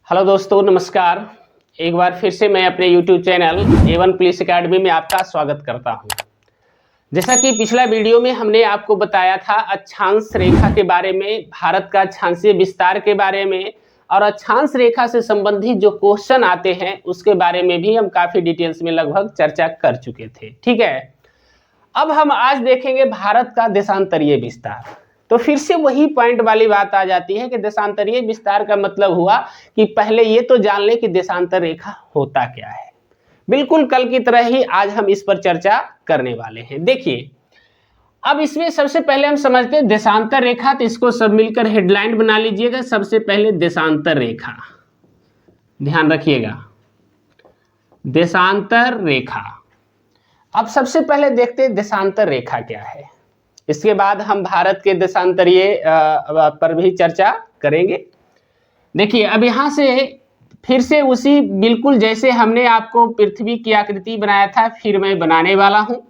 Hello दोस्तों, नमस्कार। एक बार फिर से मैं अपने YouTube channel A1 police academy में आपका स्वागत करता हूं। जैसा कि पिछला वीडियो में हमने आपको बताया था अक्षांश रेखा के बारे में, भारत का अक्षांशीय विस्तार के बारे में और अक्षांश रेखा से संबंधित जो क्वेश्चन आते हैं उसके बारे में भी हम काफ़ी डिटेल्स में लगभग चर्चा कर चुके थे। ठीक है, अब हम आज देखेंगे भारत का देशांतरीय विस्तार। तो फिर से वही पॉइंट वाली बात आ जाती है कि देशांतरीय विस्तार का मतलब हुआ कि पहले ये तो जान ले कि देशांतर रेखा होता क्या है। बिल्कुल कल की तरह ही आज हम इस पर चर्चा करने वाले हैं। देखिए, अब इसमें सबसे पहले हम समझते हैं देशांतर रेखा। तो इसको सब मिलकर हेडलाइन बना लीजिएगा। सबसे पहले देशांतर रेखा, ध्यान रखिएगा, देशांतर रेखा। अब सबसे पहले देखते हैं देशांतर रेखा क्या है, इसके बाद हम भारत के देशांतरीय पर भी चर्चा करेंगे। देखिए, अब यहाँ से फिर से उसी बिल्कुल जैसे हमने आपको पृथ्वी की आकृति बनाया था फिर मैं बनाने वाला हूँ।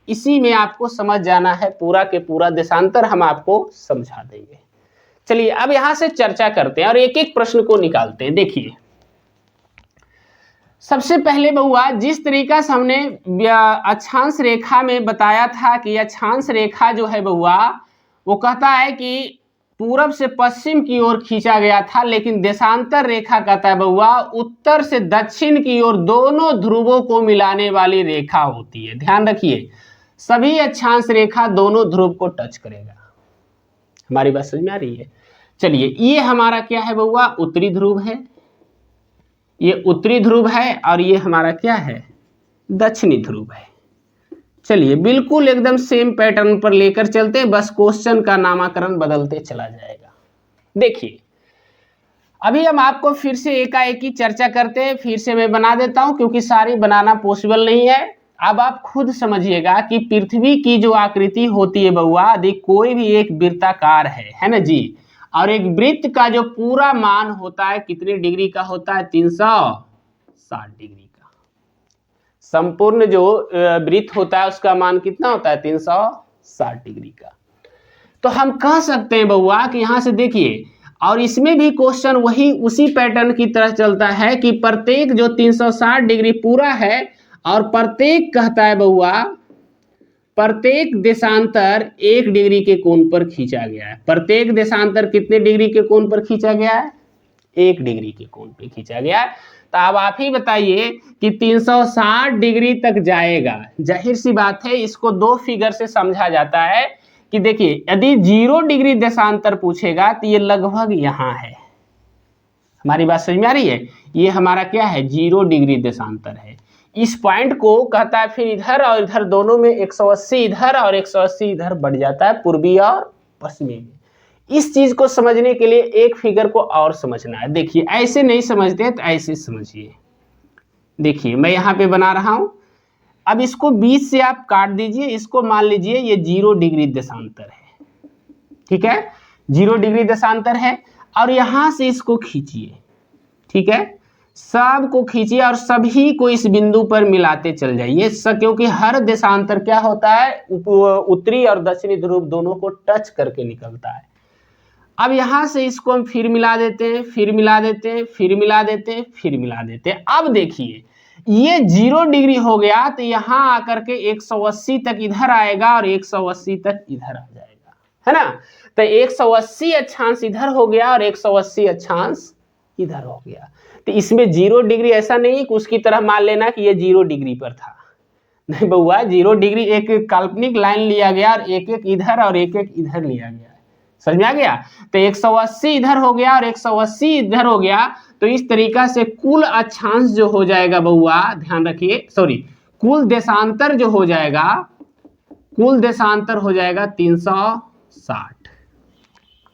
इसी में आपको समझ जाना है, पूरा के पूरा देशांतर हम आपको समझा देंगे। चलिए अब यहाँ से चर्चा करते हैं और एक एक प्रश्न को निकालते हैं। देखिए, सबसे पहले बउआ, जिस तरीका से हमने अक्षांश रेखा में बताया था कि अक्षांश रेखा जो है बउआ, वो कहता है कि पूरब से पश्चिम की ओर खींचा गया था, लेकिन देशांतर रेखा कहता है बउआ उत्तर से दक्षिण की ओर दोनों ध्रुवों को मिलाने वाली रेखा होती है। ध्यान रखिए, सभी अक्षांश रेखा दोनों ध्रुव को टच करेगा। हमारी बात समझ में आ रही है? चलिए, ये हमारा क्या है बउआ, उत्तरी ध्रुव है, ये उत्तरी ध्रुव है और ये हमारा क्या है, दक्षिणी ध्रुव है। चलिए, बिल्कुल एकदम सेम पैटर्न पर लेकर चलते हैं, बस क्वेश्चन का नामकरण बदलते चला जाएगा। देखिए, अभी हम आपको फिर से एकाएक ही चर्चा करते हैं। फिर से मैं बना देता हूं क्योंकि सारी बनाना पॉसिबल नहीं है। अब आप खुद समझिएगा कि पृथ्वी की जो आकृति होती है बउआ, यदि कोई भी एक वृत्ताकार है ना जी, और एक वृत्त का जो पूरा मान होता है कितने डिग्री का होता है, 360 डिग्री का। संपूर्ण जो वृत्त होता है उसका मान कितना होता है, 360 डिग्री का। तो हम कह सकते हैं बउआ कि यहां से देखिए, और इसमें भी क्वेश्चन वही उसी पैटर्न की तरह चलता है कि प्रत्येक जो 360 डिग्री पूरा है और प्रत्येक कहता है बउआ प्रत्येक देशांतर 1 डिग्री के कोण पर खींचा गया है। प्रत्येक देशांतर कितने डिग्री के कोण पर खींचा गया है, 1 डिग्री के कोण पे खींचा गया है। तो अब आप ही बताइए कि 360 डिग्री तक जाएगा। जाहिर सी बात है, इसको दो फिगर से समझा जाता है कि देखिए, यदि 0 डिग्री देशांतर पूछेगा तो ये लगभग यहाँ है। हमारी बात समझ में आ रही है? ये हमारा क्या है, 0 डिग्री देशांतर है। इस पॉइंट को कहता है फिर इधर और इधर दोनों में 180 इधर और 180 इधर बढ़ जाता है, पूर्वी और पश्चिमी में। इस चीज को समझने के लिए एक फिगर को और समझना है। देखिए, ऐसे नहीं समझते तो ऐसे समझिए। देखिए, मैं यहाँ पे बना रहा हूं। अब इसको बीच से आप काट दीजिए, इसको मान लीजिए ये 0 डिग्री देशांतर है। ठीक है, 0 डिग्री देशांतर है और यहां से इसको खींचिए। ठीक है, सब को खींचिए और सभी को इस बिंदु पर मिलाते चल जाइए, क्योंकि हर देशांतर क्या होता है, उत्तरी और दक्षिणी ध्रुव दोनों को टच करके निकलता है। अब यहां से इसको हम फिर मिला देते हैं, फिर मिला देते हैं, फिर मिला देते हैं, फिर मिला देते हैं। अब देखिए, ये 0 डिग्री हो गया तो यहां आकर के 180 तक इधर आएगा और 180 तक इधर आ जाएगा, है ना। तो 180 अक्षांश इधर हो गया और 180 अक्षांश इधर हो गया। तो इसमें 0 डिग्री ऐसा नहीं कि उसकी तरह मान लेना कि ये 0 डिग्री पर था। नहीं बउआ, 0 डिग्री एक काल्पनिक लाइन लिया गया और एक एक इधर और एक एक इधर लिया गया। समझ में आ गया? तो 180 इधर हो गया और 180 इधर हो गया। तो इस तरीका से कुल अक्षांश जो हो जाएगा बउआ, ध्यान रखिए, सॉरी, कुल देशांतर जो हो जाएगा, कुल देशांतर हो जाएगा 360।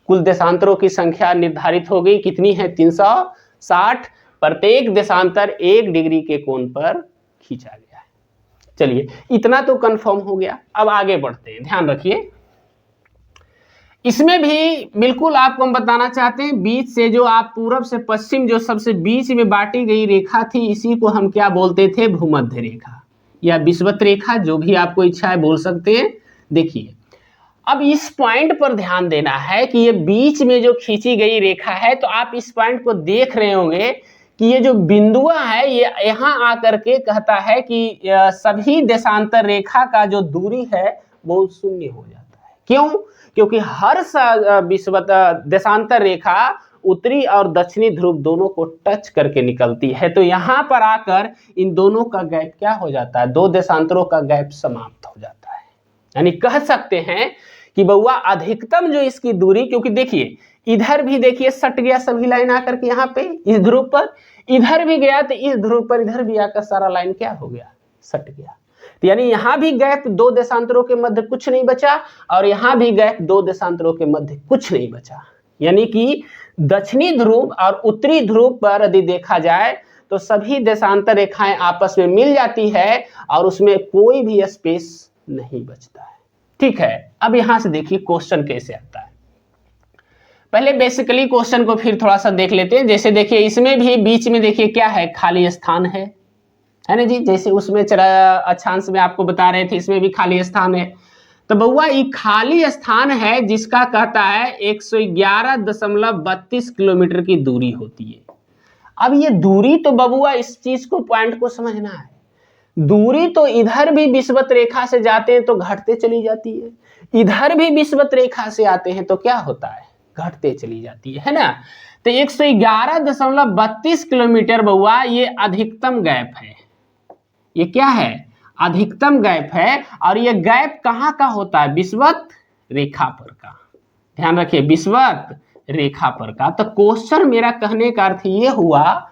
कुल देशांतरों की संख्या निर्धारित हो गई, कितनी है, 360। प्रत्येक देशांतर 1 डिग्री के कोण पर खींचा गया है। चलिए, इतना तो कंफर्म हो गया। अब आगे बढ़ते हैं, ध्यान रखिए। इसमें भी बिल्कुल आपको हम बताना चाहते हैं, बीच से जो आप पूरब से पश्चिम जो सबसे बीच में बांटी गई रेखा थी, इसी को हम क्या बोलते थे, भूमध्य रेखा या विषुवत रेखा, जो भी आपको इच्छा है बोल सकते हैं। देखिए, अब इस पॉइंट पर ध्यान देना है कि ये बीच में जो खींची गई रेखा है, तो आप इस पॉइंट को देख रहे होंगे कि ये जो बिंदुआ है ये यहाँ आकर के कहता है कि सभी देशांतर रेखा का जो दूरी है वो शून्य हो जाता है। क्यों? क्योंकि हर विषुवत देशांतर रेखा उत्तरी और दक्षिणी ध्रुव दोनों को टच करके निकलती है, तो यहाँ पर आकर इन दोनों का गैप क्या हो जाता है, दो देशांतरों का गैप समाप्त हो जाता है। यानी कह सकते हैं कि बउआ अधिकतम जो इसकी दूरी, क्योंकि देखिए इधर भी देखिए सट गया सभी लाइन आकर के यहाँ पे इस ध्रुव पर, इधर भी गया तो इस ध्रुव पर इधर भी आकर सारा लाइन क्या हो गया, सट गया। तो यानी यहाँ भी गैप दो देशांतरों के मध्य कुछ नहीं बचा और यहाँ भी गैप दो देशांतरों के मध्य कुछ नहीं बचा। यानी कि दक्षिणी ध्रुव और उत्तरी ध्रुव पर यदि देखा जाए तो सभी देशांतर रेखाएं आपस में मिल जाती है और उसमें कोई भी स्पेस नहीं बचता है। ठीक है, अब यहां से देखिए क्वेश्चन कैसे आता है। पहले बेसिकली क्वेश्चन को फिर थोड़ा सा देख लेते हैं। जैसे देखिए इसमें भी बीच में देखिए क्या है, खाली स्थान है ना जी, जैसे उसमें अक्षांश में आपको बता रहे थे इसमें भी खाली स्थान है। तो बउआ ये खाली स्थान है जिसका कहता है 111.32 किलोमीटर की दूरी होती है। अब ये दूरी तो बबुआ इस चीज को पॉइंट को समझना है, दूरी तो इधर भी विषुवत रेखा से जाते हैं तो घटते चली जाती है, इधर भी विषुवत रेखा से आते हैं तो क्या होता है, घटते चली जाती है ना। तो 111.32 किलोमीटर बउआ ये अधिकतम गैप है। ये क्या है, अधिकतम गैप है और ये गैप कहाँ का होता है, विषुवत रेखा पर का। ध्यान रखिए विषुवत रेखा पर का। तो क्वेश्चन मेरा कहने का अर्थ ये हुआ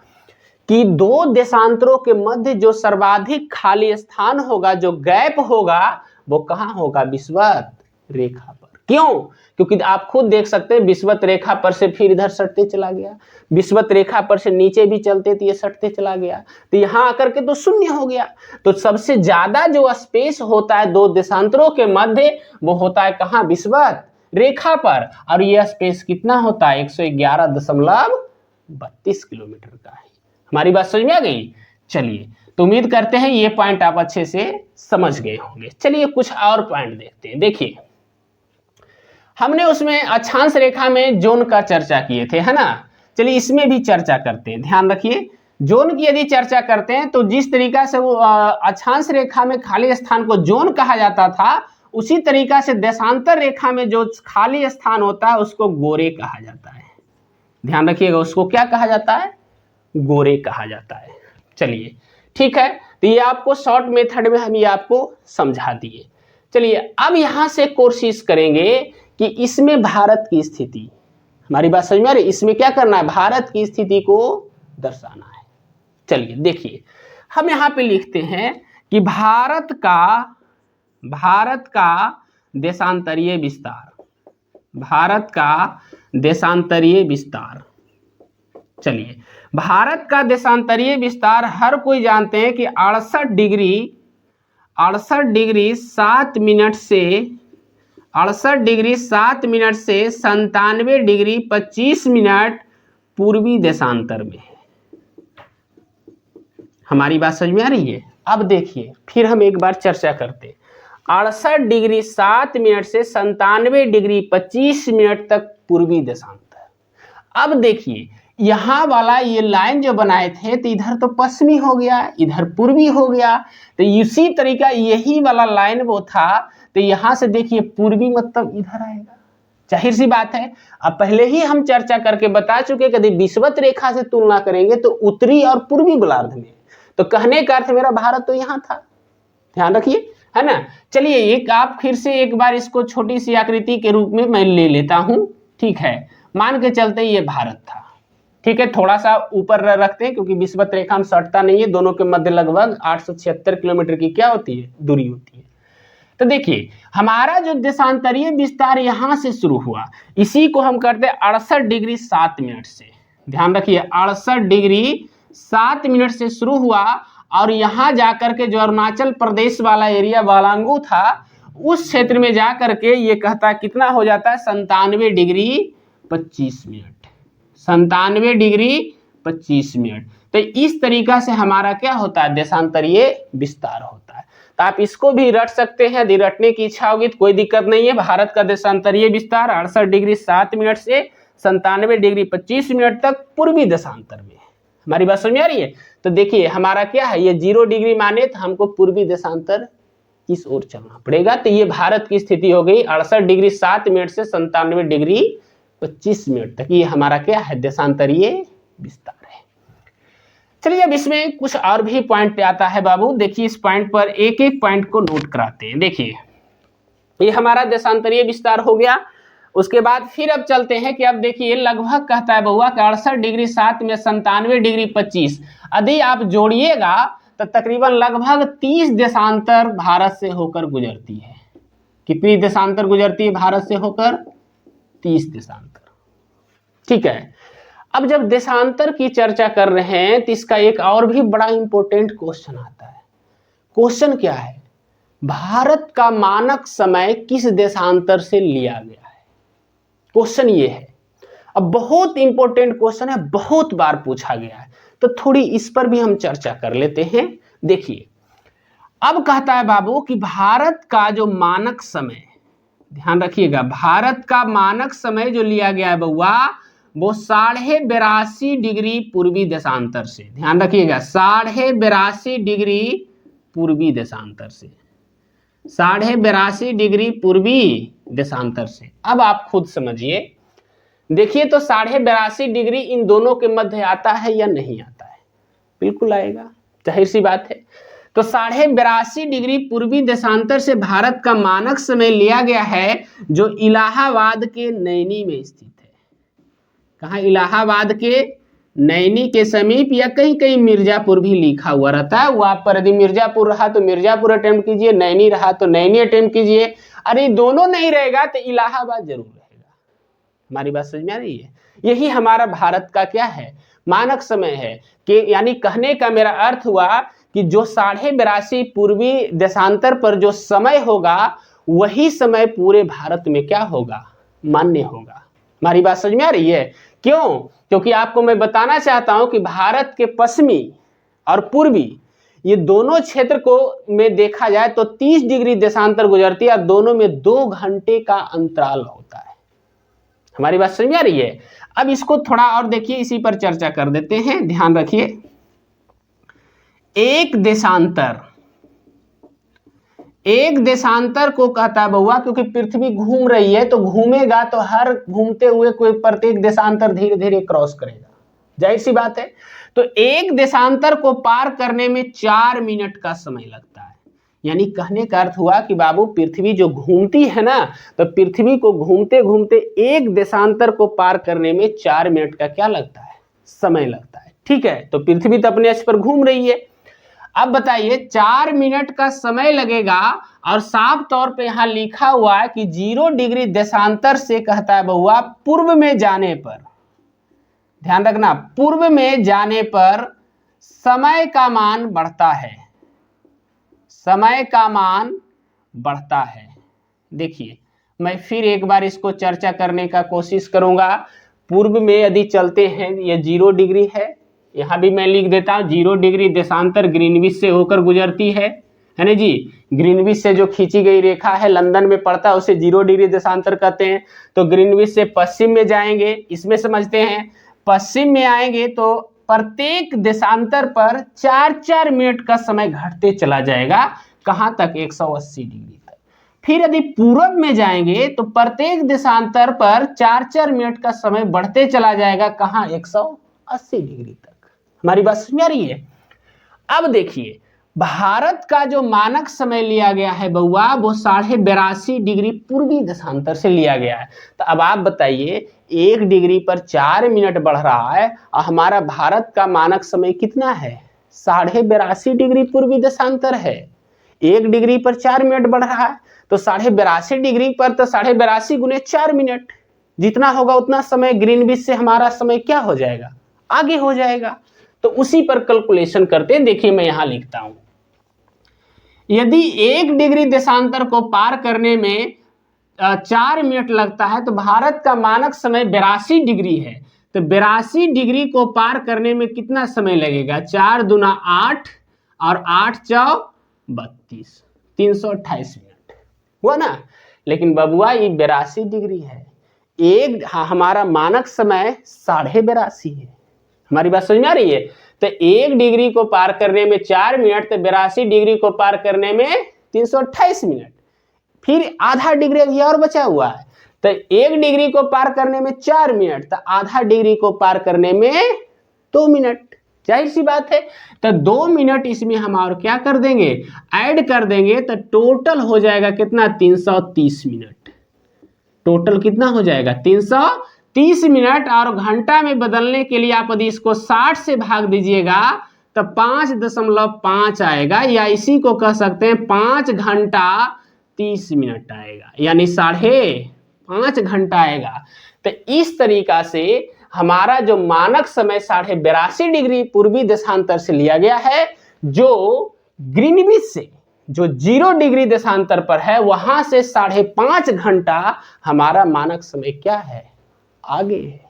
कि दो देशांतरों के मध्य जो सर्वाधिक खाली स्थान होगा, जो गैप होगा, वो कहाँ होगा, विषुवत रेखा पर। क्यों? क्योंकि आप खुद देख सकते हैं विषुवत रेखा पर से फिर इधर सटते चला गया, विषुवत रेखा पर से नीचे भी चलते तो ये सटते चला गया, तो यहाँ आकर के तो शून्य हो गया। तो सबसे ज्यादा जो स्पेस होता है दो देशांतरों के मध्य वो होता है कहाँ, विषुवत रेखा पर। और यह स्पेस कितना होता है, 111.32 किलोमीटर का है। हमारी बात समझ में आ गई? चलिए, तो उम्मीद करते हैं ये पॉइंट आप अच्छे से समझ गए होंगे। चलिए कुछ और पॉइंट देखते हैं। देखिए हमने उसमें अक्षांश रेखा में जोन का चर्चा किए थे, है ना। चलिए इसमें भी चर्चा करते हैं। ध्यान रखिए जोन की यदि चर्चा करते हैं तो जिस तरीका से वो अक्षांश रेखा में खाली स्थान को जोन कहा जाता था, उसी तरीका से देशांतर रेखा में जो खाली स्थान होता है उसको गोरे कहा जाता है। ध्यान रखिएगा, उसको क्या कहा जाता है, गोरे कहा जाता है। चलिए ठीक है, तो ये आपको शॉर्ट मेथड में हम ये आपको समझा दिए। चलिए अब यहां से कोशिश करेंगे कि इसमें भारत की स्थिति, हमारी बात समझ में आ रही, इसमें क्या करना है, भारत की स्थिति को दर्शाना है। चलिए देखिए हम यहाँ पे लिखते हैं कि भारत का देशांतरीय विस्तार, भारत का देशांतरीय विस्तार। चलिए भारत का देशांतरीय विस्तार हर कोई जानते हैं कि 68 डिग्री 7 मिनट से 97 डिग्री 25 मिनट पूर्वी देशांतर में है। हमारी बात समझ में आ रही है? अब देखिए फिर हम एक बार चर्चा करते हैं। 68 डिग्री 7 मिनट से 97 डिग्री 25 मिनट तक पूर्वी देशांतर। अब देखिए यहाँ वाला ये लाइन जो बनाए थे तो इधर तो पश्चिमी हो गया, इधर पूर्वी हो गया, तो इसी तरीका यही वाला लाइन वो था, तो यहाँ से देखिए पूर्वी मतलब इधर आएगा। जाहिर सी बात है, अब पहले ही हम चर्चा करके बता चुके कि यदि विषुवत रेखा से तुलना करेंगे तो उत्तरी और पूर्वी गोलार्ध में, तो कहने का अर्थ मेरा भारत तो यहाँ था। ध्यान रखिए, है ना। चलिए एक आप फिर से एक बार इसको छोटी सी आकृति के रूप में मैं ले लेता हूं। ठीक है, मान के चलते ये भारत था। ठीक है, थोड़ा सा ऊपर रखते हैं क्योंकि विषुवत रेखा में सटता नहीं है, दोनों के मध्य लगभग 876 किलोमीटर की क्या होती है, दूरी होती है। तो देखिए हमारा जो देशांतरीय विस्तार यहां से शुरू हुआ, इसी को हम करते हैं 68 डिग्री 7 मिनट से। ध्यान रखिए 68 डिग्री 7 मिनट से शुरू हुआ और यहां जाकर के जो अरुणाचल प्रदेश वाला एरिया वालांगू था, उस क्षेत्र में जाकर के ये कहता है कितना हो जाता है, 97 डिग्री 25 मिनट। 97 degree 25 minute. तो इस तरीका से हमारा क्या होता है, देशांतरीय विस्तार होता है। तो आप इसको भी रट सकते हैं, यदि रटने की इच्छा होगी तो कोई दिक्कत नहीं है। भारत का देशांतरीय विस्तार 68 डिग्री 7 मिनट से 97 डिग्री 25 मिनट तक पूर्वी देशांतर में। हमारी बात समझ आ रही है? तो देखिए हमारा क्या है, ये 0 डिग्री माने तो हमको पूर्वी देशांतर किस ओर चलना पड़ेगा। तो ये भारत की स्थिति हो गई 68 डिग्री 7 मिनट से 97 डिग्री 25 मिनट तक। ये हमारा क्या है, देशांतरीय विस्तार है। चलिए अब इसमें कुछ और भी पॉइंट आता है बाबू। देखिए इस पॉइंट पर एक एक पॉइंट को नोट कराते हैं। देखिए ये हमारा देशांतरीय विस्तार हो गया। उसके बाद फिर अब चलते हैं कि अब देखिए लगभग कहता है बउआ कि 68 डिग्री 7 में 97 डिग्री 25, यदि आप जोड़िएगा तो तकरीबन लगभग 30 देशांतर भारत से होकर गुजरती है। कितनी देशांतर गुजरती है भारत से होकर? 30 देशांतर। ठीक है, अब जब देशांतर की चर्चा कर रहे हैं तो इसका एक और भी बड़ा इंपॉर्टेंट क्वेश्चन आता है। क्वेश्चन क्या है? भारत का मानक समय किस देशांतर से लिया गया है? क्वेश्चन ये है। अब बहुत इंपॉर्टेंट क्वेश्चन है, बहुत बार पूछा गया है, तो थोड़ी इस पर भी हम चर्चा कर लेते हैं। देखिए अब कहता है बाबू कि भारत का जो मानक समय, ध्यान रखिएगा, भारत का मानक समय जो लिया गया है बउआ वो 82.5 डिग्री पूर्वी देशांतर से। ध्यान रखिएगा 82.5 डिग्री पूर्वी देशांतर से, 82.5 डिग्री पूर्वी देशांतर से। अब आप खुद समझिए, देखिए तो 82.5 डिग्री इन दोनों के मध्य आता है या नहीं आता है? बिल्कुल आएगा, जाहिर सी बात है। तो 82.5 डिग्री पूर्वी देशांतर से भारत का मानक समय लिया गया है जो इलाहाबाद के नैनी में स्थित है। कहाँ? इलाहाबाद के नैनी के समीप, या कहीं कहीं मिर्जापुर भी लिखा हुआ रहता है। वहां पर यदि मिर्जापुर रहा तो मिर्जापुर अटेम्प्ट कीजिए, नैनी रहा तो नैनी अटेम्प्ट कीजिए। अरे दोनों नहीं रहेगा तो इलाहाबाद जरूर रहेगा। हमारी बात समझ में आ रही है? यही हमारा भारत का क्या है, मानक समय है। कि यानी कहने का मेरा अर्थ हुआ कि जो 82.5 पूर्वी देशांतर पर जो समय होगा वही समय पूरे भारत में क्या होगा, मान्य होगा। हमारी बात समझ में आ रही है? क्यों? क्योंकि आपको मैं बताना चाहता हूं कि भारत के पश्चिमी और पूर्वी ये दोनों क्षेत्र को में देखा जाए तो 30 डिग्री देशांतर गुजरती है और दोनों में 2 घंटे का अंतराल होता है। हमारी बात समझ में आ रही है? अब इसको थोड़ा और देखिए, इसी पर चर्चा कर देते हैं। ध्यान रखिए, एक देशांतर को कहता है बउआ, क्योंकि पृथ्वी घूम रही है तो घूमेगा तो हर घूमते हुए कोई प्रत्येक देशांतर धीरे धीरे क्रॉस करेगा, जाहिर सी बात है। तो एक देशांतर को पार करने में 4 मिनट का समय लगता है। यानी कहने का अर्थ हुआ कि बाबू पृथ्वी जो घूमती है ना, तो पृथ्वी को घूमते घूमते एक देशांतर को पार करने में 4 मिनट का क्या लगता है, समय लगता है। ठीक है, तो पृथ्वी तो अपने अक्ष पर घूम रही है। अब बताइए 4 मिनट का समय लगेगा और साफ तौर पे यहां लिखा हुआ है कि 0 डिग्री देशांतर से कहता है बउआ पूर्व में जाने पर, ध्यान रखना, पूर्व में जाने पर समय का मान बढ़ता है, समय का मान बढ़ता है। देखिए मैं फिर एक बार इसको चर्चा करने का कोशिश करूंगा। पूर्व में यदि चलते हैं, ये 0 डिग्री है, यहां भी मैं लिख देता हूं 0 डिग्री देशांतर ग्रीनविच से होकर गुजरती है ना जी। ग्रीनविच से जो खींची गई रेखा है लंदन में पड़ता है उसे 0 डिग्री देशांतर कहते हैं। तो ग्रीनविच से पश्चिम में जाएंगे, इसमें समझते हैं, पश्चिम में आएंगे तो प्रत्येक देशांतर पर 4-4 मिनट का समय घटते चला जाएगा। कहां तक? 180 डिग्री तक। फिर यदि पूर्व में जाएंगे तो प्रत्येक देशांतर पर 4-4 मिनट का समय बढ़ते चला जाएगा। कहां? 180 डिग्री तक। हमारी बात समझ आ रही है? अब देखिए भारत का जो मानक समय लिया गया है बउआ वो 82.5 डिग्री पूर्वी देशांतर से लिया गया है। तो अब आप बताइए 1 डिग्री पर 4 मिनट बढ़ रहा है और हमारा भारत का मानक समय कितना है? 82.5 डिग्री पूर्वी देशांतर है। 1 डिग्री पर 4 मिनट बढ़ रहा है तो 82.5 डिग्री पर तो 82.5 गुने 4 मिनट, जितना होगा उतना समय ग्रीनविच से हमारा समय क्या हो जाएगा, आगे हो जाएगा। तो उसी पर कैलकुलेशन करते हैं। देखिए मैं यहां लिखता हूं, यदि 1 डिग्री देशांतर को पार करने में 4 मिनट लगता है तो भारत का मानक समय 82 डिग्री है। तो 82 डिग्री को पार करने में कितना समय लगेगा? 4 दूना 8 और 8 चौ 32। 328 मिनट हुआ ना। लेकिन बबुआ ये 82 डिग्री है, हमारा मानक समय 82.5 है। हमारी बात समझ में आ रही है। तो 1 डिग्री को पार करने में 4 मिनट, तो 82 डिग्री को पार करने में 328 मिनट। फिर आधा डिग्री अभी और बचा हुआ है, तो 1 डिग्री को पार करने में 4 मिनट, तो आधा डिग्री को पार करने में 2 मिनट। जाहिर सी बात है। तो 2 मिनट इसमें हम और क्या कर देंगे, ऐड कर देंगे, तो टोटल हो जाएगा कितना, 330 मिनट। टोटल कितना हो जाएगा, 330 मिनट। और घंटा में बदलने के लिए आप यदि इसको 60 से भाग दीजिएगा तो 5.5 आएगा, या इसी को कह सकते हैं 5 घंटा 30 मिनट आएगा, यानी 5.5 घंटा आएगा। तो इस तरीका से हमारा जो मानक समय 82.5 डिग्री पूर्वी देशांतर से लिया गया है, जो ग्रीनविच से जो 0 डिग्री देशांतर पर है वहां से 5.5 घंटा हमारा मानक समय क्या है, आगे है।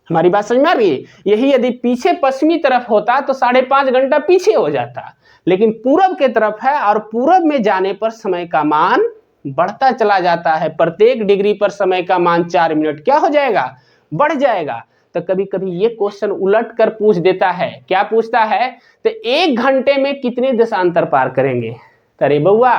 हमारी बात समझ में आ रही है। यही यदि पीछे पश्चिमी तरफ होता तो 5.5 घंटा पीछे हो जाता, लेकिन पूरब के तरफ है और पूरब में जाने पर समय का मान बढ़ता चला जाता है। प्रत्येक डिग्री पर समय का मान 4 मिनट क्या हो जाएगा, बढ़ जाएगा। तो कभी कभी ये क्वेश्चन उलट कर पूछ देता है, क्या पूछता है, तो 1 घंटे में कितने देशांतर पार करेंगे। अरे बउआ,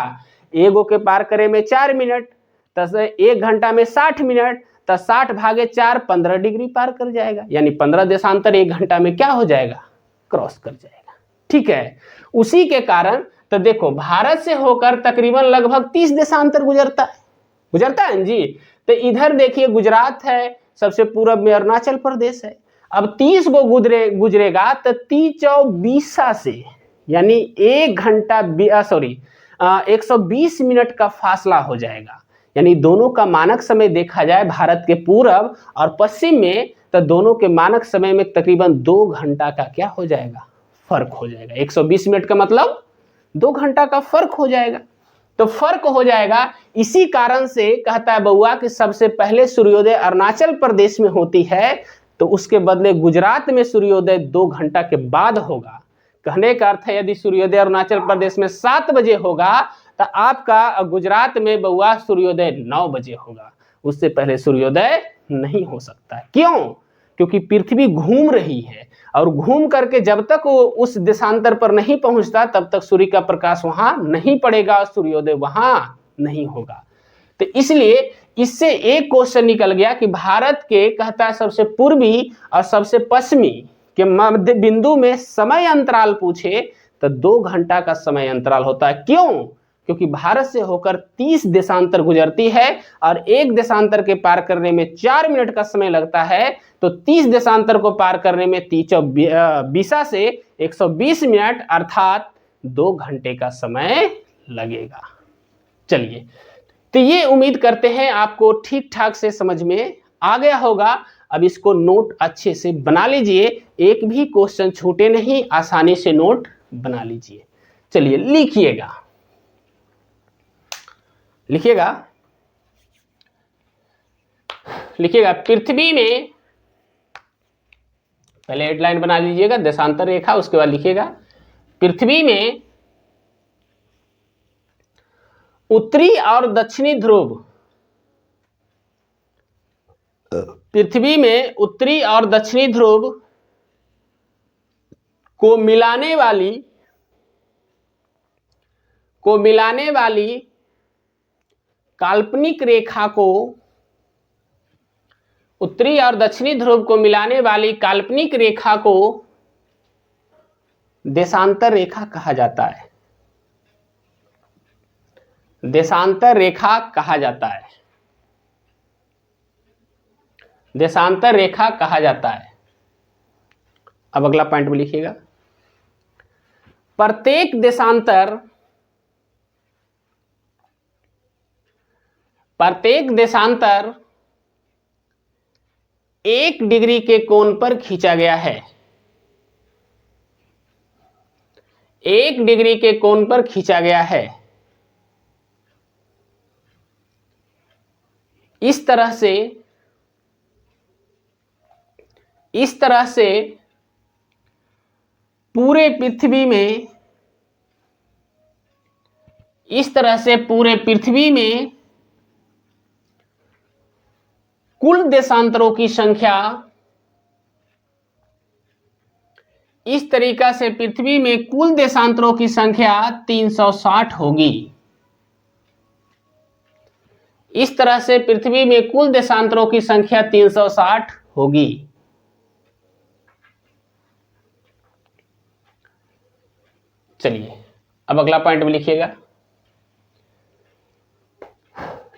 एगो के पार करे में 4 मिनट, तो 1 घंटा में 60 मिनट, तो 60 भागे 4 15 डिग्री पार कर जाएगा, यानी 15 देशांतर 1 घंटा में क्या हो जाएगा, क्रॉस कर जाएगा। ठीक है। उसी के कारण तो देखो भारत से होकर तकरीबन लगभग 30 देशांतर गुजरता है जी। तो इधर देखिए गुजरात है, सबसे पूर्व में अरुणाचल प्रदेश है। अब 30 को गुजरेगा तो 30 से, यानी 1 घंटा 120 मिनट का फासला हो जाएगा। यानी दोनों का मानक समय देखा जाए भारत के पूर्व और पश्चिम में, तो दोनों के मानक समय में तकरीबन 2 घंटा का क्या हो जाएगा, फर्क हो जाएगा। 120 मिनट का मतलब 2 घंटा का फर्क हो जाएगा। तो फर्क हो जाएगा। इसी कारण से कहता है बउआ कि सबसे पहले सूर्योदय अरुणाचल प्रदेश में होती है, तो उसके बदले गुजरात में सूर्योदय 2 घंटा के बाद होगा। कहने का अर्थ है यदि सूर्योदय अरुणाचल प्रदेश में 7 बजे होगा, तो आपका गुजरात में बउआ सूर्योदय 9 बजे होगा। उससे पहले सूर्योदय नहीं हो सकता। क्यों? क्योंकि पृथ्वी घूम रही है, और घूम करके जब तक वो उस देशांतर पर नहीं पहुंचता तब तक सूर्य का प्रकाश वहां नहीं पड़ेगा और सूर्योदय वहां नहीं होगा। तो इसलिए इससे एक क्वेश्चन निकल गया कि भारत के कहता है सबसे पूर्वी और सबसे पश्चिमी के मध्य बिंदु में समय अंतराल पूछे तो 2 घंटा का समय अंतराल होता है। क्यों? क्योंकि भारत से होकर 30 देशांतर गुजरती है और एक देशांतर के पार करने में 4 मिनट का समय लगता है, तो 30 देशांतर को पार करने में 20 से 120 मिनट अर्थात 2 घंटे का समय लगेगा। चलिए, तो ये उम्मीद करते हैं आपको ठीक ठाक से समझ में आ गया होगा। अब इसको नोट अच्छे से बना लीजिए, एक भी क्वेश्चन छूटे नहीं, आसानी से नोट बना लीजिए। चलिए लिखिएगा, पृथ्वी में, पहले हेडलाइन बना लीजिएगा देशांतर रेखा, उसके बाद लिखिएगा पृथ्वी में उत्तरी और दक्षिणी ध्रुव, पृथ्वी में उत्तरी और दक्षिणी ध्रुव को मिलाने वाली काल्पनिक रेखा को, उत्तरी और दक्षिणी ध्रुव को मिलाने वाली काल्पनिक रेखा को देशांतर रेखा कहा जाता है। देशांतर रेखा कहा जाता है। देशांतर रेखा कहा जाता है। अब अगला पॉइंट में लिखिएगा, प्रत्येक देशांतर 1 डिग्री के कोण पर खींचा गया है। 1 डिग्री के कोण पर खींचा गया है। इस तरह से पूरे पृथ्वी में इस तरह से पूरे पृथ्वी में कुल देशांतरों की संख्या, इस तरीका से पृथ्वी में कुल देशांतरों की संख्या 360 होगी। इस तरह से पृथ्वी में कुल देशांतरों की संख्या 360 होगी। चलिए अब अगला पॉइंट में लिखिएगा।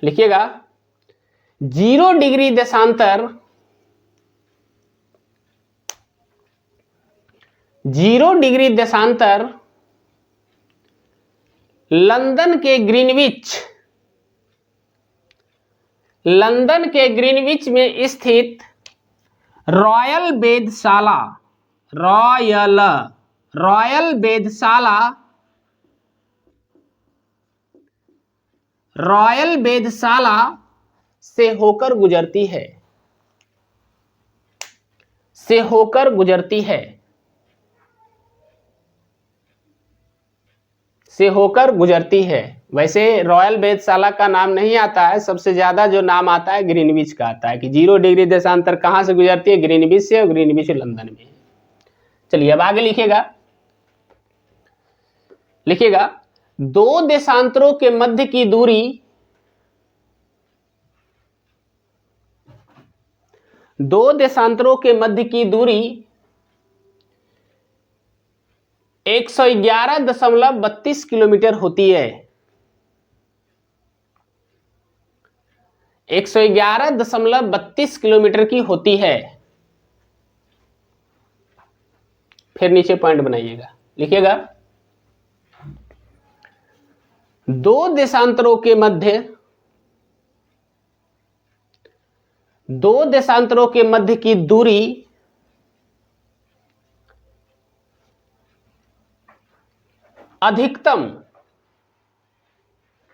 लिखिएगा 0 डिग्री देशांतर, 0 डिग्री देशांतर लंदन के ग्रीनविच में स्थित रॉयल वेधशाला से होकर गुजरती है, वैसे रॉयल वेधशाला का नाम नहीं आता है, सबसे ज्यादा जो नाम आता है ग्रीनविच का आता है कि 0 डिग्री देशांतर कहां से गुजरती है, ग्रीनविच से, और ग्रीनविच लंदन में। चलिए अब आगे लिखिएगा 2 देशांतरों के मध्य की दूरी 111.32 किलोमीटर होती है। 111.32 किलोमीटर की होती है। फिर नीचे पॉइंट बनाइएगा। लिखिएगा 2 देशांतरों के मध्य की दूरी अधिकतम,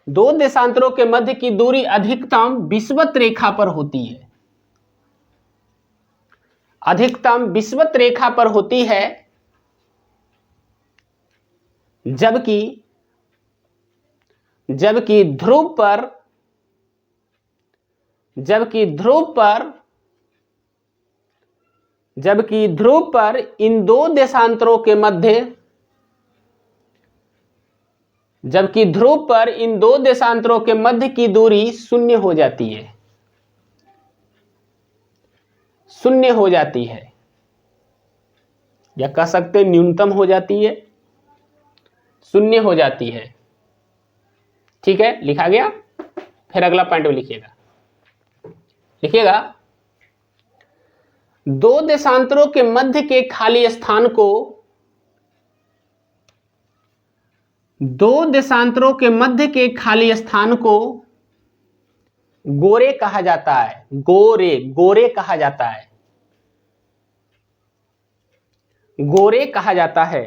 2 देशांतरों के मध्य की दूरी अधिकतम विषुवत रेखा पर होती है, अधिकतम विषुवत रेखा पर होती है, जबकि ध्रुव पर इन 2 देशांतरों के मध्य की दूरी शून्य हो जाती है, या कह सकते न्यूनतम हो जाती है, शून्य हो जाती है। ठीक है, लिखा गया। फिर अगला पॉइंट में लिखिएगा 2 देशांतरों के मध्य के खाली स्थान को, 2 देशांतरों के मध्य के खाली स्थान को गोरे कहा जाता है। गोरे कहा जाता है, गोरे कहा जाता है।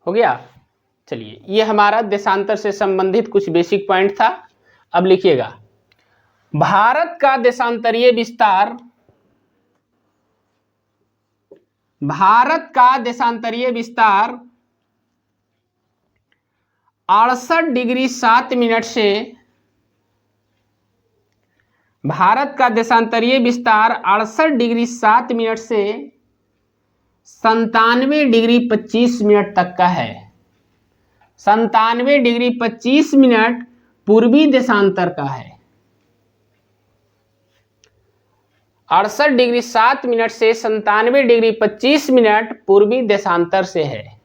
हो गया। चलिए, ये हमारा देशांतर से संबंधित कुछ बेसिक पॉइंट था। अब लिखिएगा भारत का देशांतरीय विस्तार, 68 डिग्री 7 मिनट से, भारत का देशांतरीय विस्तार 68 डिग्री 7 मिनट से 97 डिग्री 25 मिनट तक का है। 97 डिग्री 25 मिनट पूर्वी देशांतर का है। 68 डिग्री 7 मिनट से 97 डिग्री 25 मिनट पूर्वी देशांतर से है,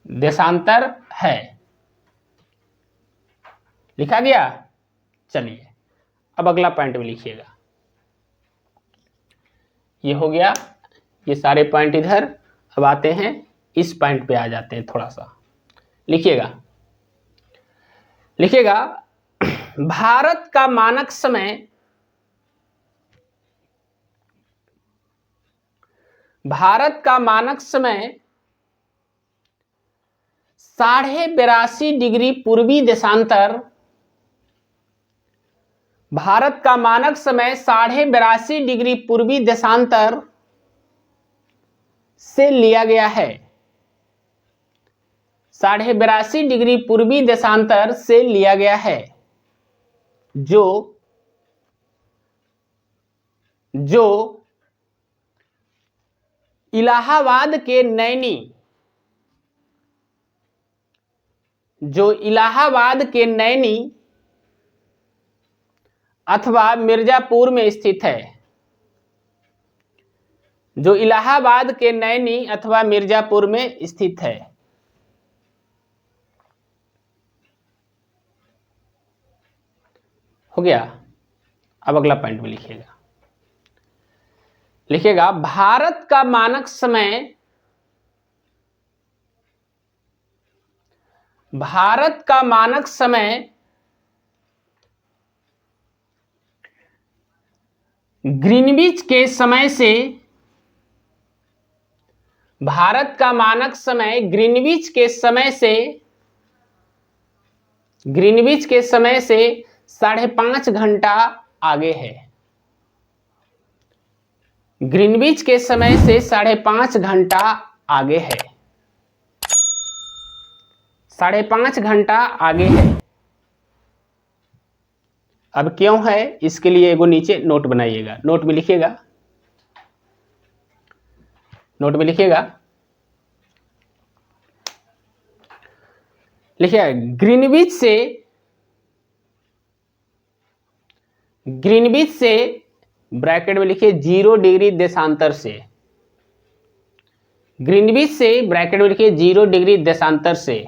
देशांतर है। लिखा गया। चलिए अब अगला पॉइंट में लिखिएगा। ये हो गया, ये सारे पॉइंट इधर। अब आते हैं इस पॉइंट पे, आ जाते हैं थोड़ा सा। लिखिएगा भारत का मानक समय, भारत का मानक समय 82.5 डिग्री पूर्वी देशांतर, भारत का मानक समय 82.5 डिग्री पूर्वी देशांतर से लिया गया है। 82.5 डिग्री पूर्वी देशांतर से लिया गया है, जो इलाहाबाद के नैनी, अथवा मिर्जापुर में स्थित है। जो इलाहाबाद के नैनी अथवा मिर्जापुर में स्थित है। हो गया। अब अगला पॉइंट में लिखिएगा भारत का मानक समय ग्रीनविच के समय से, भारत का मानक समय ग्रीनविच के समय से 5.5 घंटा आगे है। ग्रीनविच के समय से 5.5 घंटा आगे है। 5.5 घंटा आगे है। अब क्यों है, इसके लिए एगो नीचे नोट बनाइएगा। नोट में लिखिएगा ग्रीनविच से ब्रैकेट में लिखिए 0 डिग्री देशांतर से। ग्रीनविच से ब्रैकेट में लिखिए 0 डिग्री देशांतर से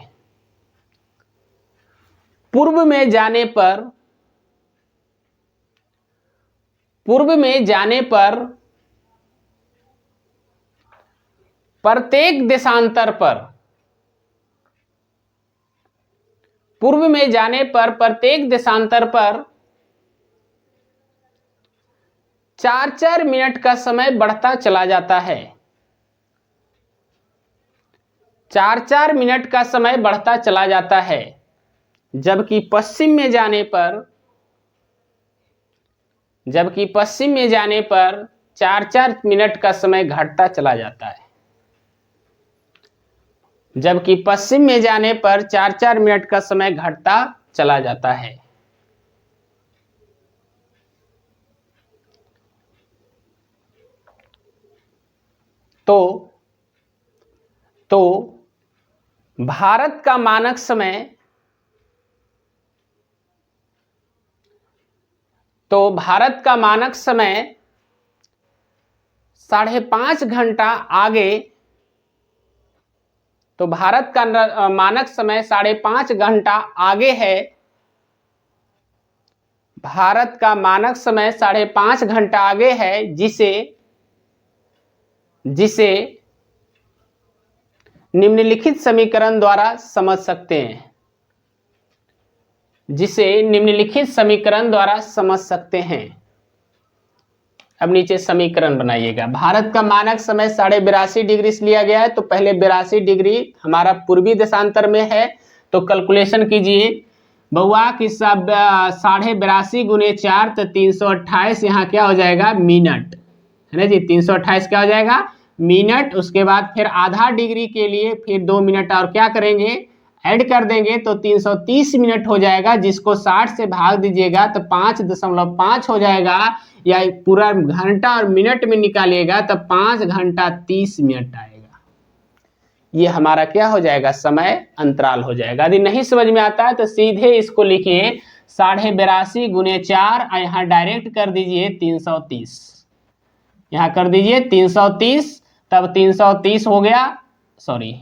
पूर्व में जाने पर प्रत्येक देशांतर पर 4-4 मिनट का समय बढ़ता चला जाता है। 4-4 मिनट का समय बढ़ता चला जाता है, जबकि पश्चिम में जाने पर 4-4 मिनट का समय घटता चला जाता है। जबकि पश्चिम में जाने पर 4-4 मिनट का समय घटता चला जाता है। तो भारत का मानक समय 5.5 घंटा आगे, तो भारत का मानक समय 5.5 घंटा आगे है। भारत का मानक समय 5.5 घंटा आगे है, जिसे निम्नलिखित समीकरण द्वारा समझ सकते हैं। अब नीचे समीकरण बनाइएगा। भारत का मानक समय 82.5 डिग्री से लिया गया है, तो पहले 82 डिग्री हमारा पूर्वी देशांतर में है, तो कैलकुलेशन कीजिए बउआ कि 82.5 गुने 4 तो 328, यहाँ क्या हो जाएगा मिनट, है ना जी। 328 क्या हो जाएगा मिनट। उसके बाद फिर आधा डिग्री के लिए फिर 2 मिनट और क्या करेंगे ऐड कर देंगे, तो 330 मिनट हो जाएगा, जिसको 60 से भाग दीजिएगा तो 5.5 हो जाएगा, या पूरा घंटा और मिनट में निकालिएगा तो 5 घंटा 30 मिनट आएगा। ये हमारा क्या हो जाएगा समय अंतराल हो जाएगा। यदि नहीं समझ में आता है तो सीधे इसको लिखिए 82.5 गुने 4, यहाँ डायरेक्ट कर दीजिए 330, यहाँ कर दीजिए 330, तब 330 हो गया, सॉरी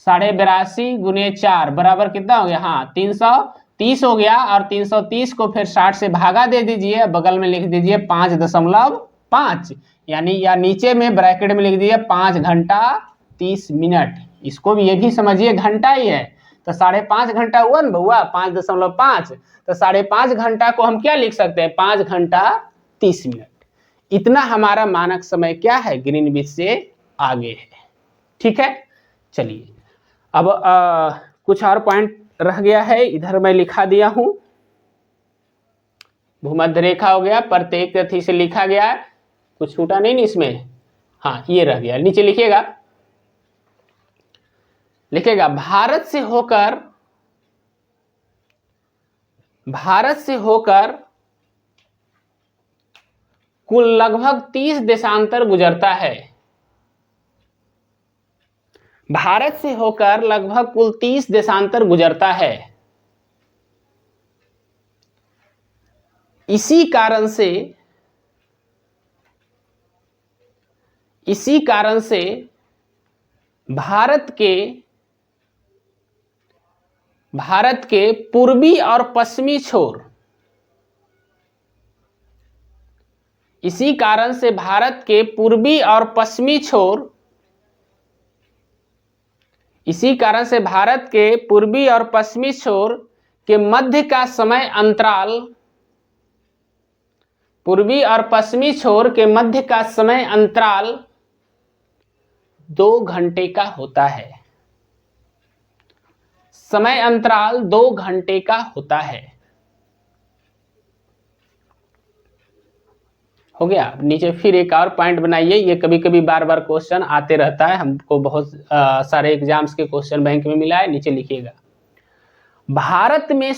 82.5 गुने 4 बराबर कितना हो गया, हाँ 330 हो गया। और 330 को फिर 60 से भागा दे दीजिए, बगल में लिख दीजिए 5.5, यानी या नीचे में ब्रैकेट में लिख दीजिए 5 घंटा 30 मिनट। इसको भी ये भी समझिए घंटा ही है, तो 5.5 घंटा हुआ ना बउआ 5.5, तो 5.5 घंटा को हम क्या लिख सकते हैं 5 घंटा 30 मिनट। इतना हमारा मानक समय क्या है ग्रीनविच से आगे है। ठीक है, चलिए अब कुछ और पॉइंट रह गया है, इधर मैं लिखा दिया हूं। भूमध्य रेखा हो गया, प्रत्येक तिथि से लिखा गया है, कुछ छूटा नहीं इसमें। हाँ ये रह गया, नीचे लिखिएगा, भारत से होकर कुल लगभग 30 देशांतर गुजरता है। भारत से होकर लगभग कुल 30 देशांतर गुजरता है। इसी कारण से भारत के पूर्वी और पश्चिमी छोर, इसी कारण से भारत के पूर्वी और पश्चिमी छोर, इसी कारण से भारत के पूर्वी और पश्चिमी छोर के मध्य का समय अंतराल, पूर्वी और पश्चिमी छोर के मध्य का समय अंतराल 2 घंटे का होता है। समय अंतराल 2 घंटे का होता है। हो गया। नीचे फिर एक और पॉइंट बनाइए, ये कभी कभी बार बार क्वेश्चन आते रहता है, हमको बहुत सारे एग्जाम्स के क्वेश्चन बैंक में मिला है। नीचे लिखिएगा, भारत में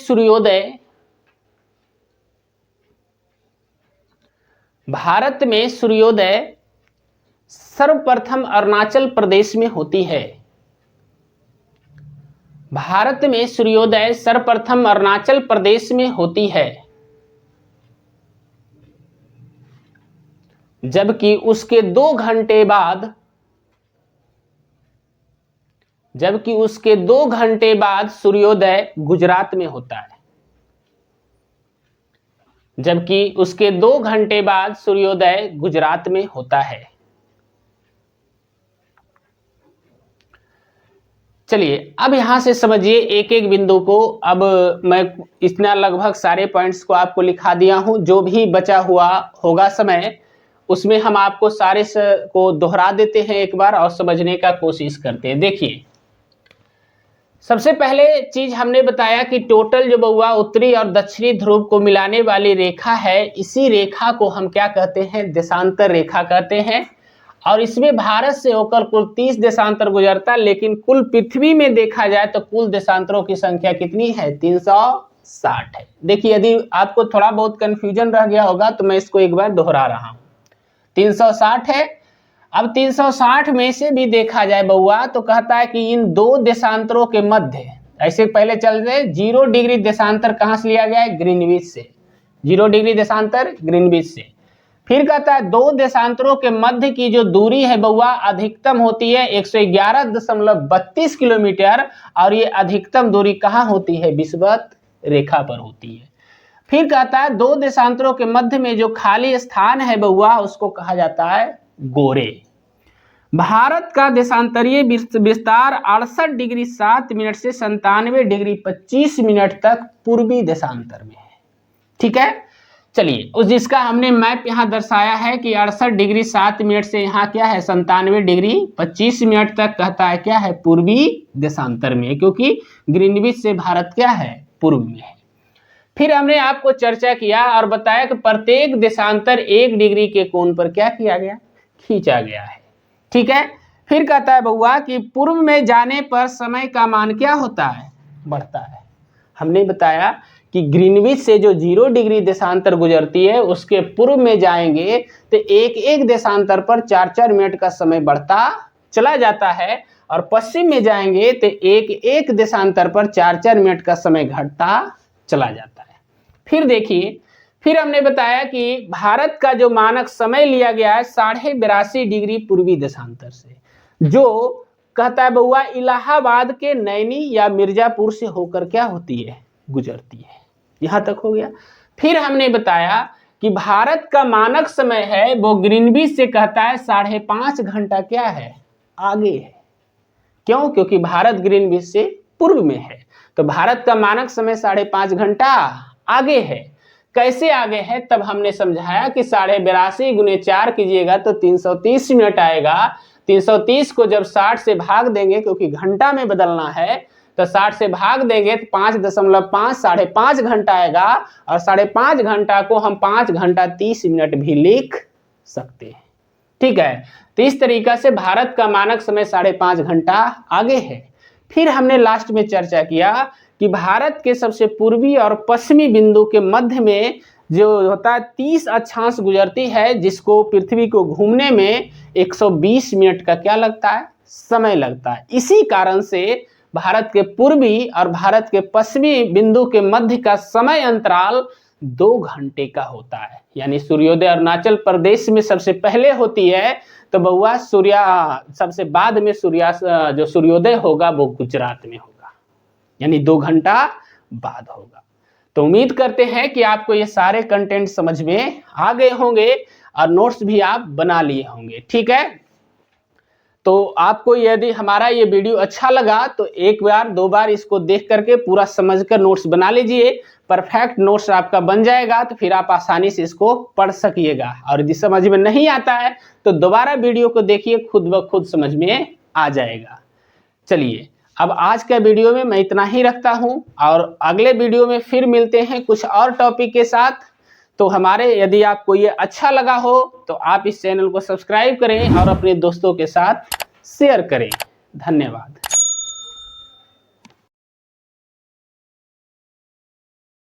सूर्योदय सर्वप्रथम अरुणाचल प्रदेश में होती है। भारत में सूर्योदय सर्वप्रथम अरुणाचल प्रदेश में होती है, जबकि उसके 2 घंटे बाद सूर्योदय गुजरात में होता है। जबकि उसके 2 घंटे बाद सूर्योदय गुजरात में होता है। चलिए अब यहां से समझिए एक एक बिंदु को। अब मैं इतना लगभग सारे पॉइंट्स को आपको लिखा दिया हूं, जो भी बचा हुआ होगा समय उसमें हम आपको सारे को दोहरा देते हैं एक बार और समझने का कोशिश करते हैं। देखिए, सबसे पहले चीज हमने बताया कि टोटल जो बउआ उत्तरी और दक्षिणी ध्रुव को मिलाने वाली रेखा है, इसी रेखा को हम क्या कहते हैं, देशांतर रेखा कहते हैं। और इसमें भारत से होकर कुल 30 देशांतर गुजरता, लेकिन कुल पृथ्वी में देखा जाए तो कुल देशांतरों की संख्या कितनी है, 360 है। देखिए, यदि आपको थोड़ा बहुत कंफ्यूजन रह गया होगा तो मैं इसको एक बार दोहरा रहा हूं। 360 है। अब 360 में से भी देखा जाए बउआ तो कहता है कि इन 2 देशांतरों के मध्य, ऐसे पहले चल रहे 0 डिग्री देशांतर कहां से लिया गया है, ग्रीनविच से। 0 डिग्री देशांतर ग्रीनविच से। फिर कहता है 2 देशांतरों के मध्य की जो दूरी है बउआ अधिकतम होती है 111.32 किलोमीटर, और ये अधिकतम दूरी कहां होती है, विषुवत रेखा पर होती है। फिर कहता है 2 देशांतरों के मध्य में जो खाली स्थान है बउआ उसको कहा जाता है गोरे। भारत का देशांतरीय विस्तार 68 डिग्री 7 मिनट से 97 डिग्री 25 मिनट तक पूर्वी देशांतर में है। ठीक है, चलिए उस जिसका हमने मैप यहाँ दर्शाया है कि 68 डिग्री 7 मिनट से यहाँ क्या है 97 डिग्री 25 मिनट तक कहता है क्या है, पूर्वी देशांतर में, क्योंकि ग्रीनविच से भारत क्या है, पूर्व में है। फिर हमने आपको चर्चा किया और बताया कि प्रत्येक देशांतर 1 डिग्री के कोण पर क्या किया गया, खींचा गया है। ठीक है, फिर कहता है बउआ कि पूर्व में जाने पर समय का मान क्या होता है, बढ़ता है। हमने बताया कि ग्रीनविच से जो 0 डिग्री देशांतर गुजरती है उसके पूर्व में जाएंगे तो एक एक देशांतर पर 4-4 मिनट का समय बढ़ता चला जाता है, और पश्चिम में जाएंगे तो एक एक देशांतर पर 4-4 मिनट का समय घटता चला जाता है। फिर देखिए, फिर हमने बताया कि भारत का जो मानक समय लिया गया है 82.5 डिग्री पूर्वी देशांतर से, जो कहता है बउआ इलाहाबाद के नैनी या मिर्जापुर से होकर क्या होती है, गुजरती है। यहां तक हो गया। फिर हमने बताया कि भारत का मानक समय है वो ग्रीनविच से कहता है 5.5 घंटा क्या है, आगे है। क्यों, क्योंकि भारत ग्रीनविच से पूर्व में है, तो भारत का मानक समय 5.5 घंटा आगे है। कैसे आगे है, तब हमने समझाया कि 82.5 गुने 4 कीजिएगा तो 330 मिनट आएगा। 330 को जब 60 से भाग देंगे, क्योंकि घंटा में बदलना है, तो 60 से भाग देंगे तो 5.5 5.5 घंटा आएगा, और 5.5 घंटा को हम 5 घंटा 30 मिनट भी लिख सकते हैं। ठीक है। तो इस तरीका से भारत का मानक समय 5.5 घंटा आगे है। फिर हमने लास्ट में चर्चा किया कि भारत के सबसे पूर्वी और पश्चिमी बिंदु के मध्य में जो होता है 30 अक्षांश गुजरती है, जिसको पृथ्वी को घूमने में 120 मिनट का क्या लगता है, समय लगता है। इसी कारण से भारत के पूर्वी और भारत के पश्चिमी बिंदु के मध्य का समय अंतराल 2 घंटे का होता है। यानी सूर्योदय अरुणाचल प्रदेश में सबसे पहले होती है, तो बउआ सबसे बाद में जो सूर्योदय होगा वो गुजरात में होगा, यानी 2 घंटा बाद होगा। तो उम्मीद करते हैं कि आपको ये सारे कंटेंट समझ में आ गए होंगे और नोट्स भी आप बना लिए होंगे। ठीक है, तो आपको यदि हमारा ये वीडियो अच्छा लगा तो एक बार 2 बार इसको देख करके पूरा समझकर नोट्स बना लीजिए। परफेक्ट नोट्स आपका बन जाएगा, तो फिर आप आसानी से इसको पढ़ सकिएगा। और यदि समझ में नहीं आता है तो दोबारा वीडियो को देखिए, खुद ब खुद समझ में आ जाएगा। चलिए, अब आज का वीडियो में मैं इतना ही रखता हूं और अगले वीडियो में फिर मिलते हैं कुछ और टॉपिक के साथ। तो यदि आपको ये अच्छा लगा हो तो आप इस चैनल को सब्सक्राइब करें और अपने दोस्तों के साथ शेयर करें। धन्यवाद।